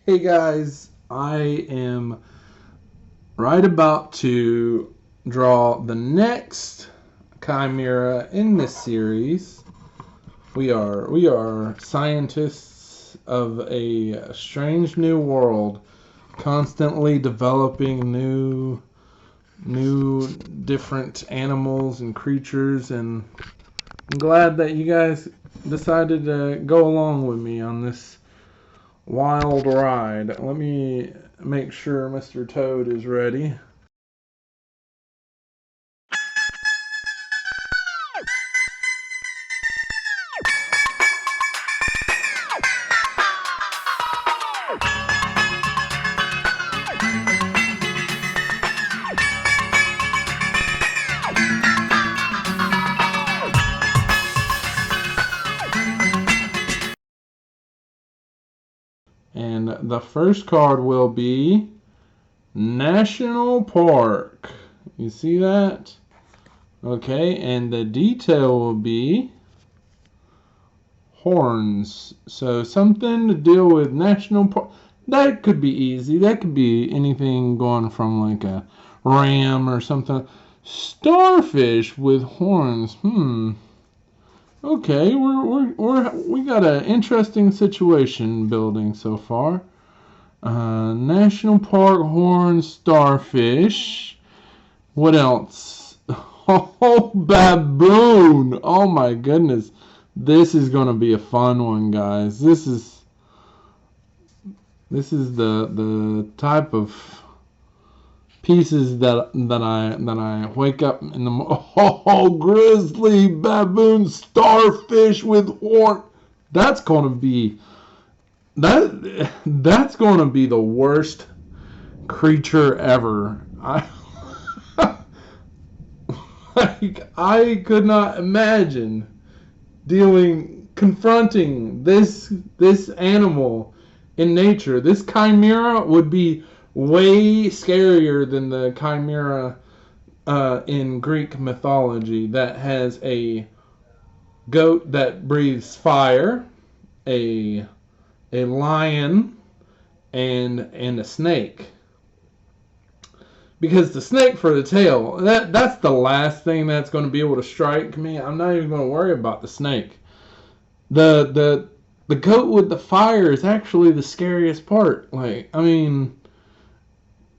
Hey guys, I am right about to draw the next chimera in this series. We are scientists of a strange new world, constantly developing new different animals and creatures, and I'm glad that you guys decided to go along with me on this wild ride. Let me make sure Mr. Toad is ready. And the first card will be National Park. You see that? Okay, and the detail will be horns. So something to deal with National Park. That could be easy. That could be anything going from like a ram or something. Starfish with horns. Okay, we got an interesting situation building so far. National Park horn starfish. What else? Oh, baboon! Oh my goodness, this is gonna be a fun one, guys. This is the type of pieces that I wake up in the oh, grizzly baboon starfish with horn. That's gonna be that's gonna be the worst creature ever. I could not imagine confronting this animal in nature. This chimera would be way scarier than the chimera in Greek mythology that has a goat that breathes fire, a lion, and a snake. Because the snake for the tail, that's the last thing that's going to be able to strike me. I'm not even going to worry about the snake. The goat with the fire is actually the scariest part. Like, I mean,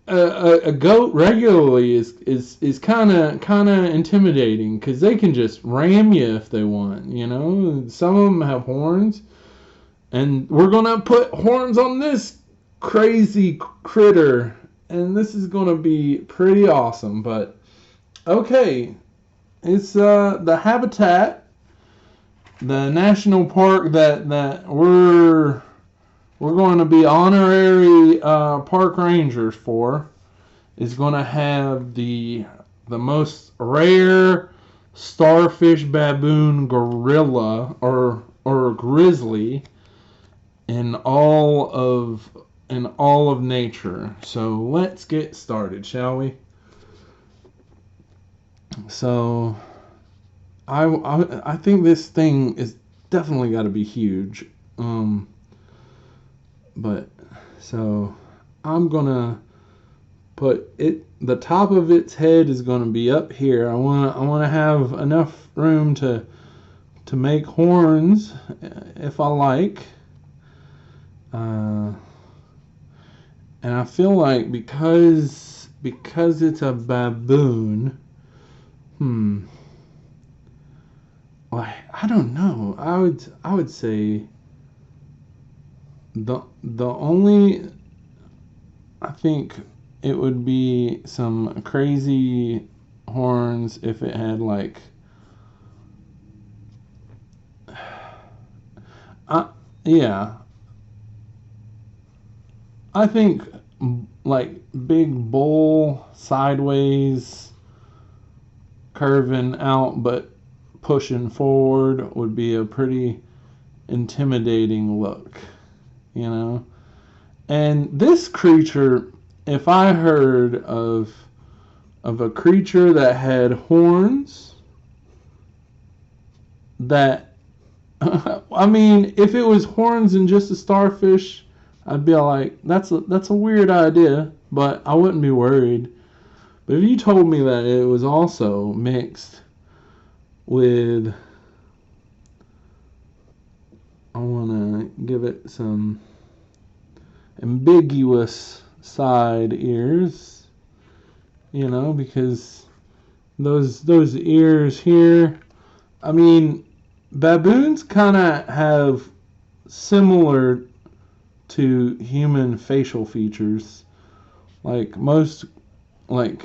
a goat regularly is kind of intimidating because they can just ram you if they want. You know, some of them have horns, and we're gonna put horns on this crazy critter, and this is gonna be pretty awesome. But okay, it's the habitat, the national park that we're going to be honorary park rangers for is going to have the most rare starfish baboon gorilla or grizzly in all of nature. So let's get started, shall we? So I think this thing is definitely got to be huge. But so I'm gonna put it. The top of its head is gonna be up here. I wanna have enough room to make horns if I like. And I feel like because it's a baboon, like, I don't know. I would say the only, I think it would be some crazy horns if it had like yeah, I think like big bull sideways curving out but pushing forward would be a pretty intimidating look, you know. And this creature, if I heard of a creature that had horns, that I mean, if it was horns and just a starfish, I'd be like, that's a weird idea, but I wouldn't be worried. But if you told me that it was also mixed with, I want to give it some ambiguous side ears, because those ears here, I mean, baboons kind of have similar to human facial features, like most, like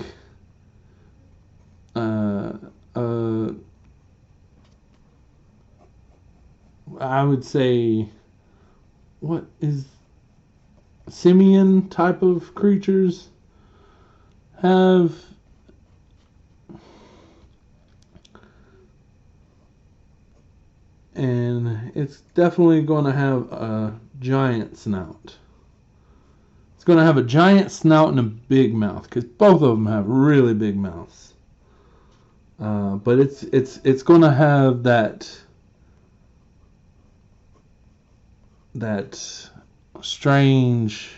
uh, uh, I would say, what is simian type of creatures have, and it's definitely going to have a giant snout. It's going to have a giant snout and a big mouth, because both of them have really big mouths. But it's going to have that strange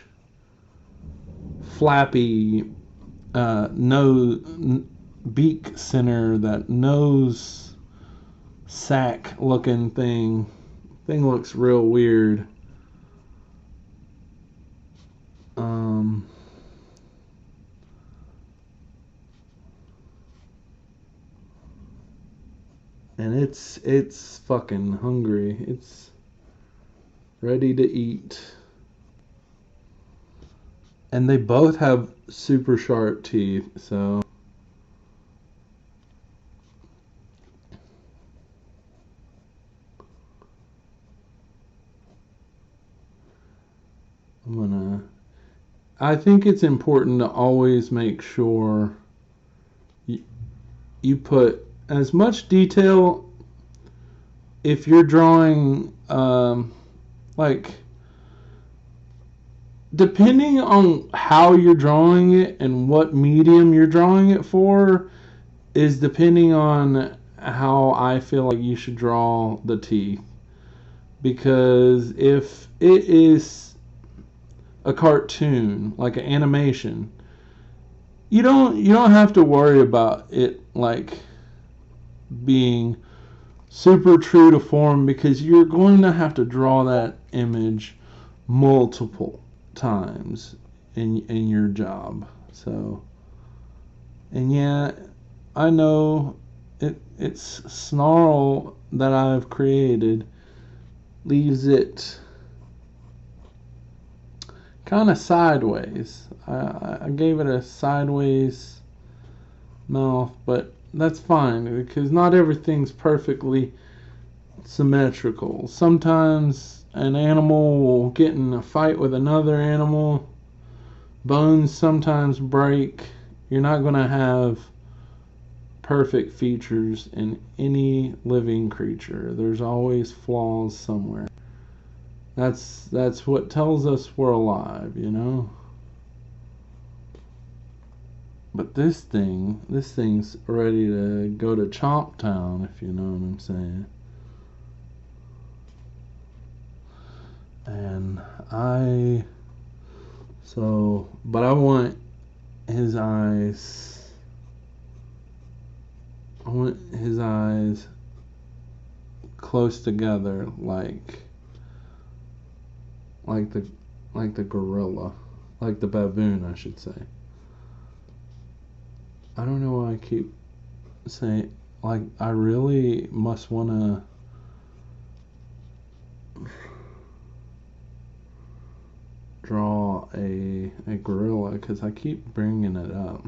flappy nose, beak center, that nose sack looking thing. Thing looks real weird. And it's fucking hungry. It's ready to eat. And they both have super sharp teeth, so I think it's important to always make sure you put as much detail if you're drawing, like, depending on how you're drawing it and what medium you're drawing it for, is depending on how I feel like you should draw the teeth. Because if it is a cartoon, like an animation, you don't have to worry about it like being super true to form, because you're going to have to draw that image multiple times in your job. So, and yeah, I know it's snarl that I've created leaves it kind of sideways. I gave it a sideways mouth, but that's fine, because not everything's perfectly symmetrical. Sometimes an animal will get in a fight with another animal. Bones sometimes break. You're not going to have perfect features in any living creature. There's always flaws somewhere. That's what tells us we're alive, But this thing's ready to go to Chomp Town, if you know what I'm saying. And but I want his eyes. I want his eyes close together, like the gorilla, like the baboon, I should say. I don't know why I keep saying, like, I really must want to draw a gorilla, because I keep bringing it up.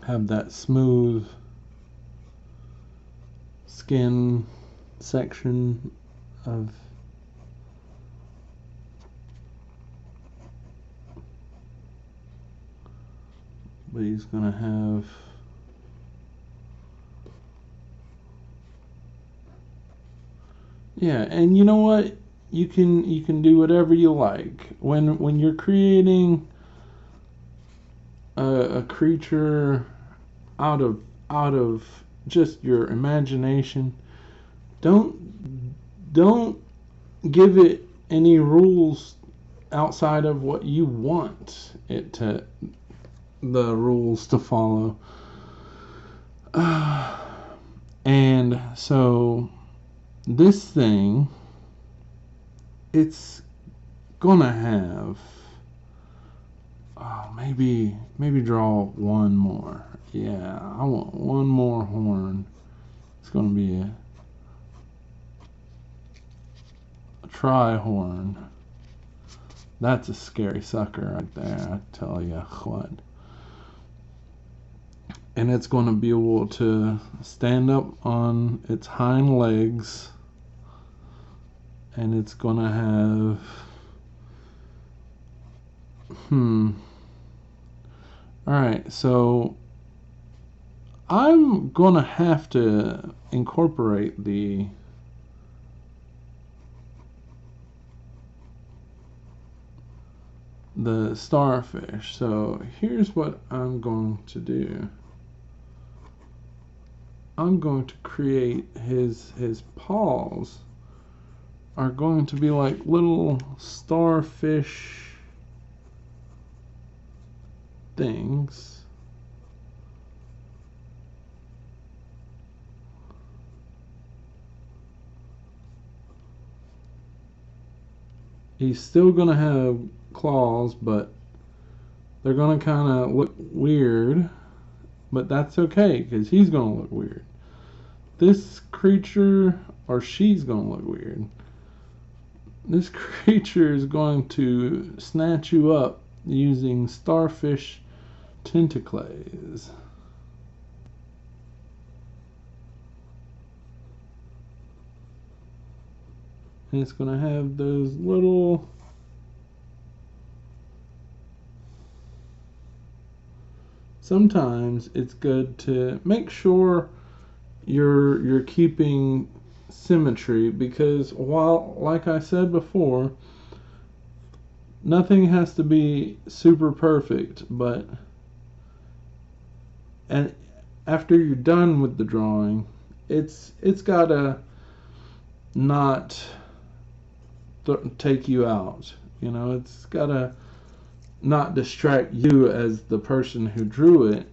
Have that smooth skin section of but he's gonna have and you know what, you can do whatever you like when you're creating a creature out of out of just your imagination. Don't don't give it any rules outside of what you want it to, the rules to follow. And so this thing, it's gonna have, oh, maybe draw one more. Yeah, I want one more horn. It's gonna be a tri-horn. That's a scary sucker right there, I tell you what. And it's going to be able to stand up on its hind legs, and it's going to have, alright, so I'm going to have to incorporate the starfish. So here's what I'm going to do. I'm going to create his paws are going to be like little starfish things. He's still gonna have claws, but they're gonna kind of look weird, but that's okay because he's gonna look weird. This creature, or she's gonna look weird. This creature is going to snatch you up using starfish tentacles. And it's going to have those little sometimes it's good to make sure you're keeping symmetry, because while, like I said before, nothing has to be super perfect, but and after you're done with the drawing, it's gotta not take you out. You know, it's gotta not distract you as the person who drew it.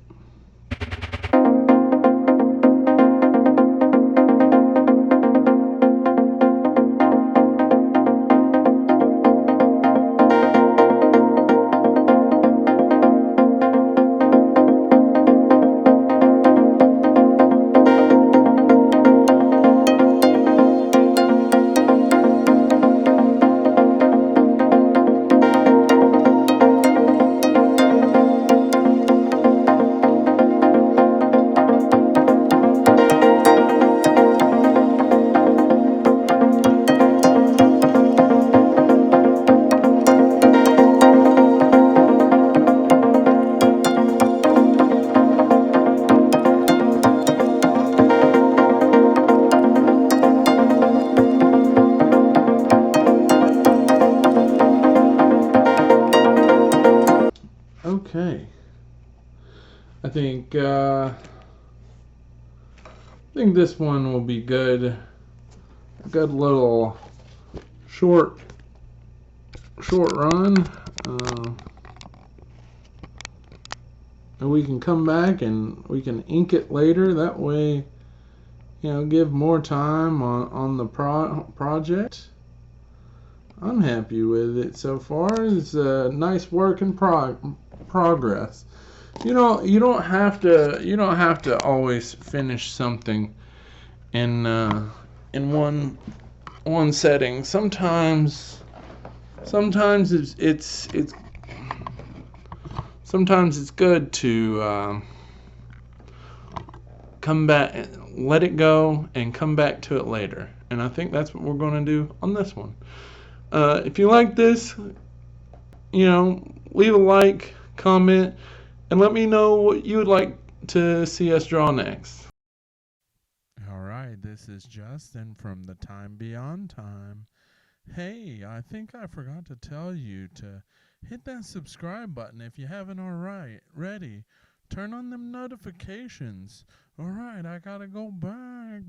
Okay, I think this one will be good. A good little short run, and we can come back and we can ink it later. That way, you know, give more time on the project. I'm happy with it so far. It's a nice work in progress. You know, you don't have to always finish something in one setting. Sometimes it's sometimes it's good to come back, let it go, and come back to it later. And I think that's what we're going to do on this one. If you like this, you know, leave a like, comment, and let me know what you would like to see us draw next. Alright, this is Justin from the Time Beyond Time. Hey, I think I forgot to tell you to hit that subscribe button if you haven't already. turn on them notifications. All right, I gotta go back.